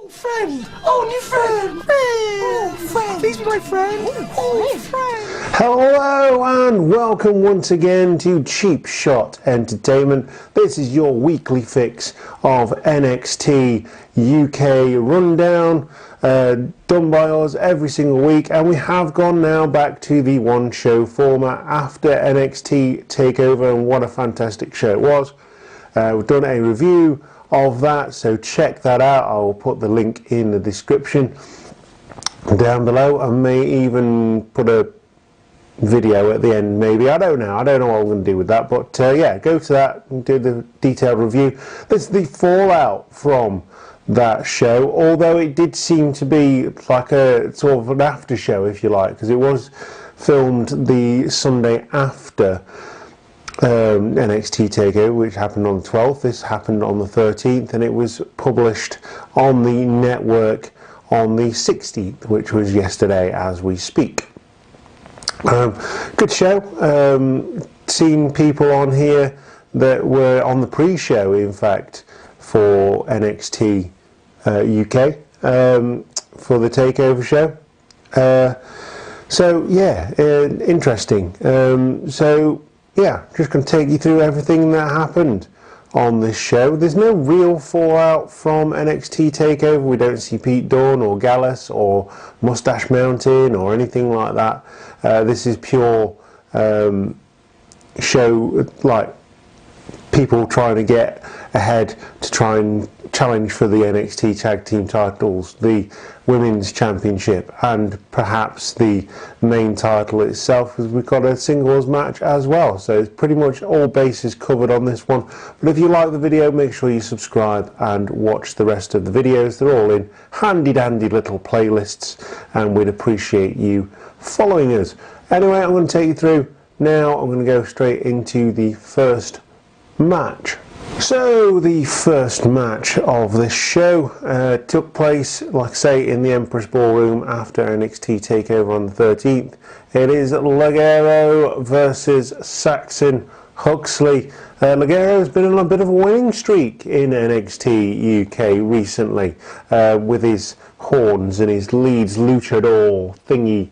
Friend! Oh, new friend! Oh, friend! Please be my friend! Oh, friend! Hello and welcome once again to Cheap Shot Entertainment. This is your weekly fix of NXT UK rundown, done by us every single week, and we have gone now back to the one show format after NXT TakeOver, and what a fantastic show it was. We've done a review of that, so check that out. I will put the link in the description down below. I may even put a video at the end, maybe. I don't know what I'm going to do with that, but yeah, go to that and do the detailed review. This is the fallout from that show, although it did seem to be like a sort of an after show, if you like, because it was filmed the Sunday after NXT TakeOver, which happened on the 12th. This happened on the 13th, and it was published on the network on the 16th, which was yesterday as we speak. Good show. Seen people on here that were on the pre-show, in fact, for NXT UK for the TakeOver show. So yeah, interesting. So yeah, just going to take you through everything that happened on this show. There's no real fallout from NXT TakeOver. We don't see Pete Dunne or Gallus or Mustache Mountain or anything like that. This is pure show, like people trying to get ahead to try and challenge for the NXT Tag Team titles, the Women's Championship, and perhaps the main title itself, because we've got a singles match as well. So it's pretty much all bases covered on this one. But if you like the video, make sure you subscribe and watch the rest of the videos. They're all in handy dandy little playlists, and we'd appreciate you following us. Anyway, I'm going to take you through now. I'm going to go straight into the first match. So the first match of this show took place, like I say, in the Empress Ballroom after NXT TakeOver on the 13th. It is Ligero versus Saxon Huxley. Ligero has been on a bit of a winning streak in NXT UK recently, with his horns and his Leeds luchador thingy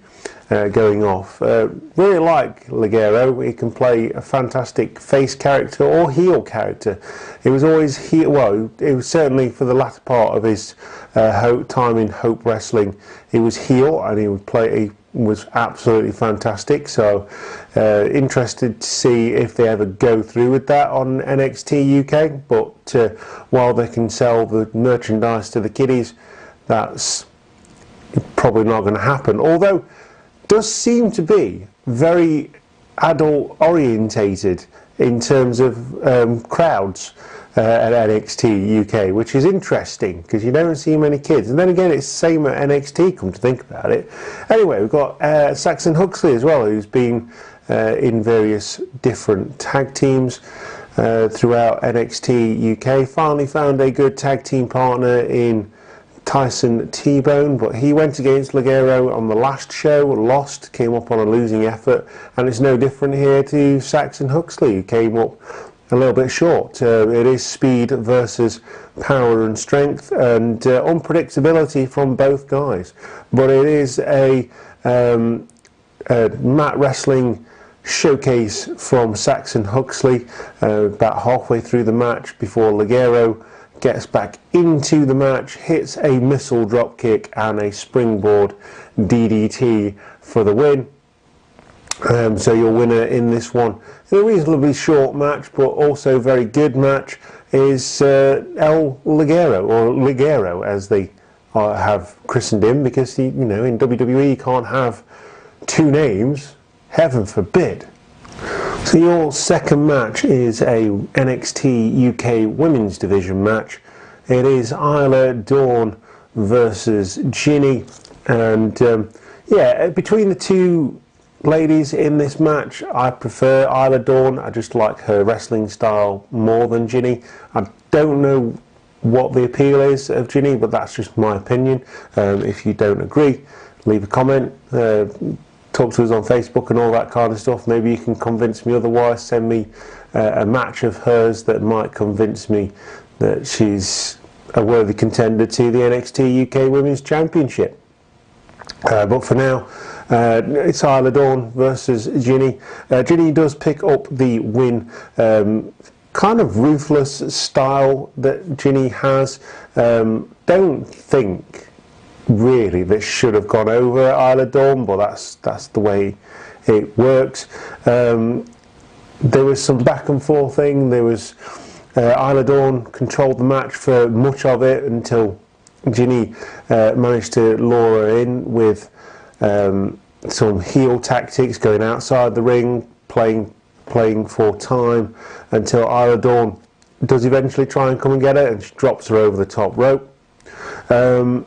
going off. Really like Ligero. He can play a fantastic face character or heel character. He was always heel. Well, it was certainly for the latter part of his time in Hope Wrestling. He was heel, and he would play. He was absolutely fantastic. So interested to see if they ever go through with that on NXT UK. But while they can sell the merchandise to the kiddies, that's probably not going to happen. Although does seem to be very adult orientated in terms of crowds at NXT UK, which is interesting because you don't see many kids. And then again, it's the same at NXT, come to think about it. Anyway, we've got Saxon Huxley as well, who's been in various different tag teams throughout NXT UK. Finally found a good tag team partner in Tyson T-Bone, but he went against Ligero on the last show, lost, came up on a losing effort, and it's no different here to Saxon Huxley, who came up a little bit short. It is speed versus power and strength, and unpredictability from both guys, but it is a mat wrestling showcase from Saxon Huxley about halfway through the match before Ligero gets back into the match, hits a missile drop kick and a springboard DDT for the win. So your winner in this one, in a reasonably short match but also very good match, is El Ligero, or Ligero as they have christened him, because he, in WWE you can't have two names, heaven forbid. So your second match is a NXT UK Women's Division match. It is Isla Dawn versus Ginny, and yeah, between the two ladies in this match, I prefer Isla Dawn. I just like her wrestling style more than Ginny. I don't know what the appeal is of Ginny, but that's just my opinion. If you don't agree, leave a comment. Talk to us on Facebook and all that kind of stuff. Maybe you can convince me otherwise. Send me a match of hers that might convince me that she's a worthy contender to the NXT UK Women's Championship. But for now, it's Isla Dawn versus Ginny. Ginny does pick up the win. Kind of ruthless style that Ginny has. Don't think really that should have gone over Isla Dawn, but that's the way it works. There was some back and forth thing. There was Isla Dawn controlled the match for much of it until Ginny managed to lure her in with some heel tactics, going outside the ring, playing for time, until Isla Dawn does eventually try and come and get her, and she drops her over the top rope. That's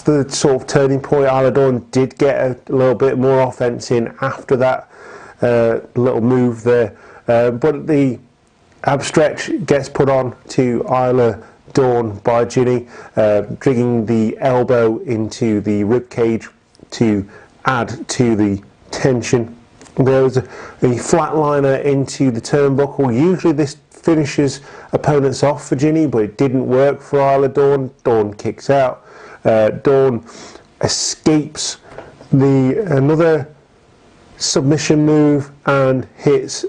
the sort of turning point. Isla Dawn did get a little bit more offense in after that little move there, but the ab stretch gets put on to Isla Dawn by Ginny, digging the elbow into the rib cage to add to the tension. There was a flatliner into the turnbuckle. Usually this finishes opponents off for Ginny, but it didn't work for Isla Dawn. Dawn kicks out. Dawn escapes another submission move and hits,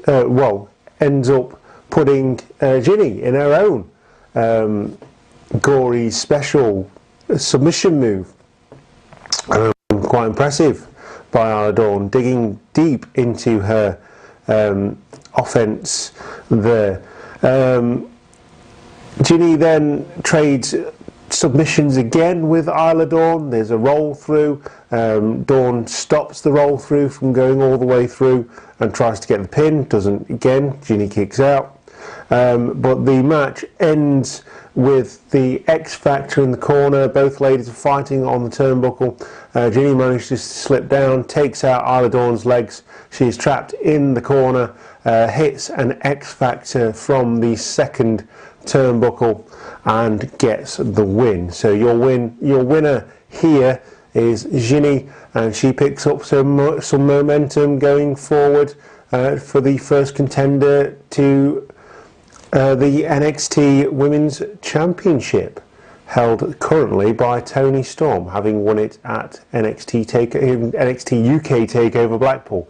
ends up putting Ginny in her own gory special submission move. Quite impressive by Isla Dawn, digging deep into her offense there. Ginny then trades submissions again with Isla Dawn. There's a roll through. Dawn stops the roll through from going all the way through and tries to get the pin. Doesn't again. Ginny kicks out. But the match ends with the X Factor in the corner. Both ladies are fighting on the turnbuckle. Ginny manages to slip down, takes out Isla Dawn's legs. She's trapped in the corner, hits an X Factor from the second turnbuckle and gets the win. So your winner here is Ginny, and she picks up some momentum going forward for the first contender to the NXT Women's Championship, held currently by Toni Storm, having won it at NXT UK Takeover Blackpool.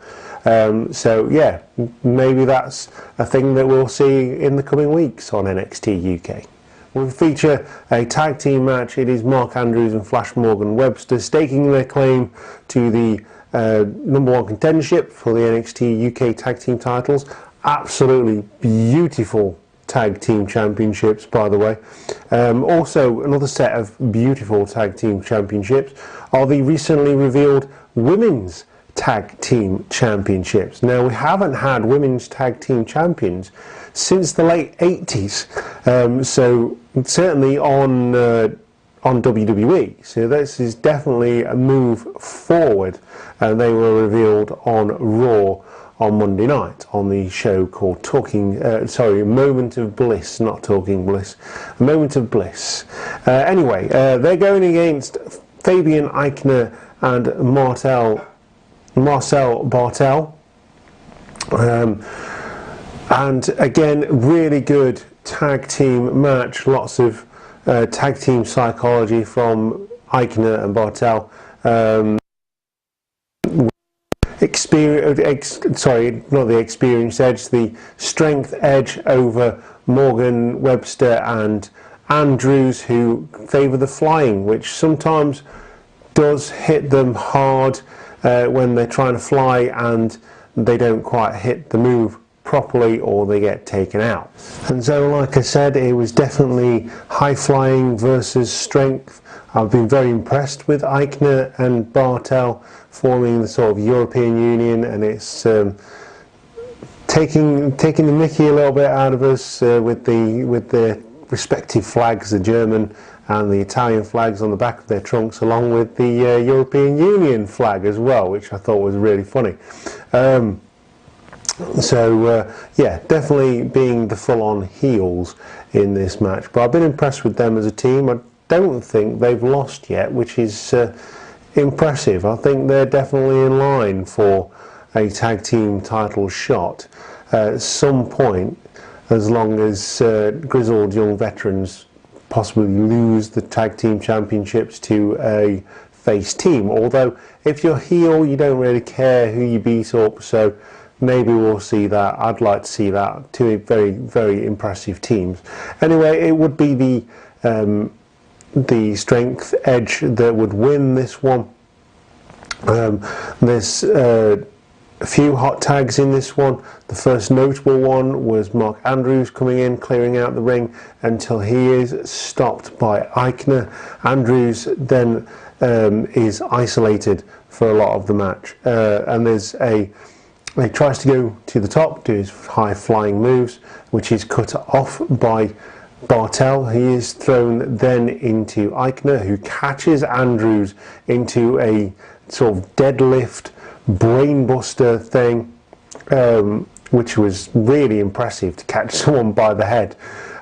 So yeah, maybe that's a thing that we'll see in the coming weeks on NXT UK. We'll feature a tag team match. It is Mark Andrews and Flash Morgan Webster staking their claim to the #1 contendership for the NXT UK tag team titles. Absolutely beautiful tag team championships, by the way. Also, another set of beautiful tag team championships are the recently revealed women's tag team championships. Now, we haven't had women's tag team champions since the late 80s, so certainly on WWE. So this is definitely a move forward, and they were revealed on Raw on Monday night on the show called Moment of Bliss, not Talking Bliss, Moment of Bliss. Anyway, they're going against Fabian Eichner and Marcel Bartel. And again, really good tag team match, lots of tag team psychology from Eichner and Bartel. Not the experience edge, the strength edge over Morgan Webster and Andrews, who favour the flying, which sometimes does hit them hard when they're trying to fly and they don't quite hit the move properly, or they get taken out. And so, like I said, it was definitely high flying versus strength. I've been very impressed with Eichner and Bartel forming the sort of European Union, and it's taking the mickey a little bit out of us with their respective flags, the German and the Italian flags on the back of their trunks, along with the European Union flag as well, which I thought was really funny. Yeah, definitely being the full-on heels in this match. But I've been impressed with them as a team. I don't think they've lost yet, which is impressive. I think they're definitely in line for a tag team title shot at some point as long as grizzled young veterans possibly lose the tag team championships to a face team. Although if you're heel, you don't really care who you beat up, so maybe we'll see that. I'd like to see that. Two very, very impressive teams. Anyway, it would be the strength edge that would win this one. There's a few hot tags in this one. The first notable one was Mark Andrews coming in, clearing out the ring until he is stopped by Eichner. Andrews then is isolated for a lot of the match, and he tries to go to the top, do his high flying moves, which is cut off by Bartel. He is thrown then into Eichner, who catches Andrews into a sort of deadlift brainbuster thing, which was really impressive, to catch someone by the head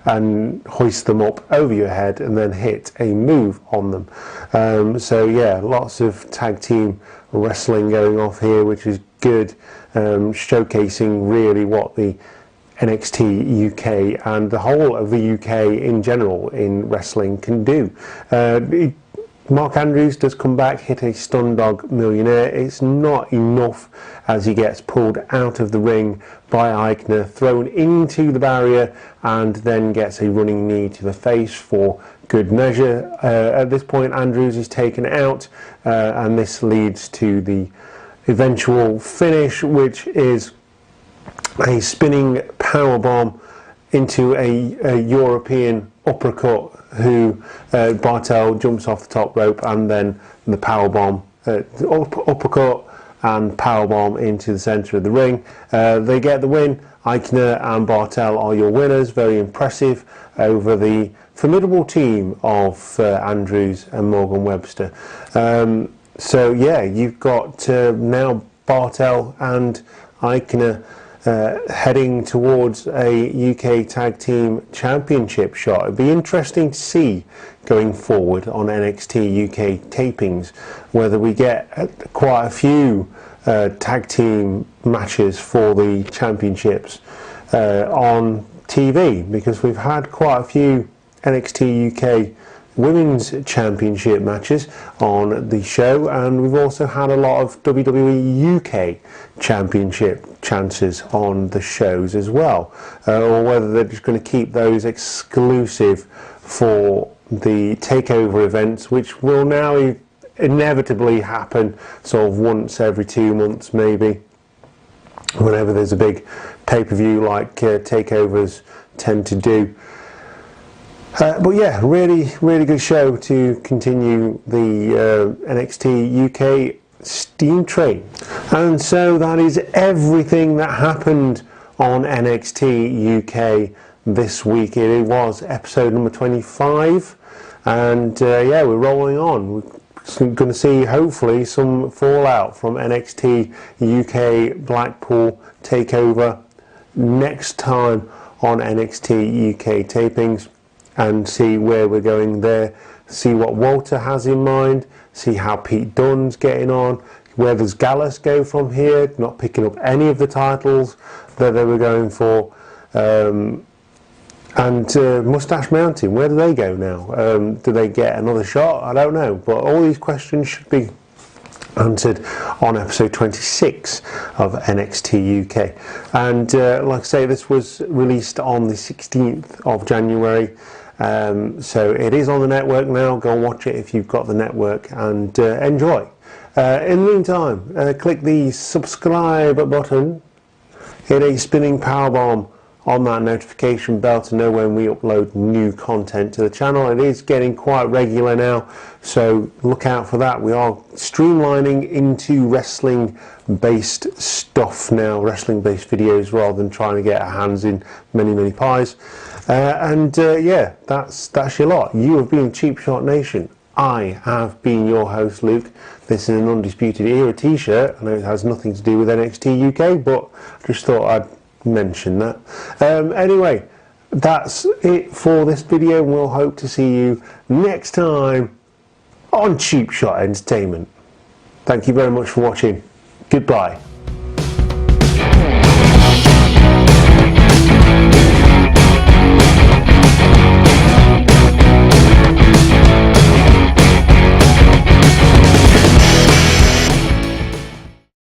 and hoist them up over your head and then hit a move on them. So yeah, lots of tag team wrestling going off here, which is good, showcasing really what the NXT UK and the whole of the UK in general in wrestling can do. Mark Andrews does come back, hit a stun dog millionaire. It's not enough, as he gets pulled out of the ring by Eichner, thrown into the barrier, and then gets a running knee to the face for good measure. At this point, Andrews is taken out, and this leads to the eventual finish, which is a spinning powerbomb into a European uppercut, who Bartel jumps off the top rope, and then the powerbomb, uppercut and powerbomb into the centre of the ring. They get the win. Eichner and Bartel are your winners. Very impressive over the formidable team of Andrews and Morgan Webster. So yeah, you've got now Bartel and Eichner heading towards a UK Tag Team Championship shot. It'd be interesting to see going forward on NXT UK tapings whether we get quite a few tag team matches for the championships on TV, because we've had quite a few NXT UK Women's Championship matches on the show, and we've also had a lot of WWE UK Championship chances on the shows as well, or whether they're just going to keep those exclusive for the takeover events, which will now inevitably happen sort of once every 2 months, maybe, whenever there's a big pay-per-view like takeovers tend to do. But yeah, really good show to continue the NXT UK steam train. And so that is everything that happened on NXT UK this week. It was episode number 25, and yeah, we're rolling on. We're going to see hopefully some fallout from NXT UK Blackpool takeover next time on NXT UK tapings, and see where we're going there, see what Walter has in mind, see how Pete Dunne's getting on, where does Gallus go from here, not picking up any of the titles that they were going for, and Mustache Mountain, where do they go now? Do they get another shot? I don't know, but all these questions should be answered on episode 26 of NXT UK. And like I say, this was released on the 16th of January. So it is on the network now. Go and watch it if you've got the network, and enjoy. In the meantime, click the subscribe button, hit a spinning powerbomb on that notification bell to know when we upload new content to the channel. It is getting quite regular now, so look out for that. We are streamlining into wrestling based stuff now, wrestling based videos, rather than trying to get our hands in many pies. Yeah, that's your lot. You have been Cheap Shot Nation. I have been your host, Luke. This is an Undisputed Era t-shirt. I know it has nothing to do with NXT UK, but I just thought I'd mention that. Anyway, that's it for this video. We'll hope to see you next time on Cheap Shot Entertainment. Thank you very much for watching. Goodbye.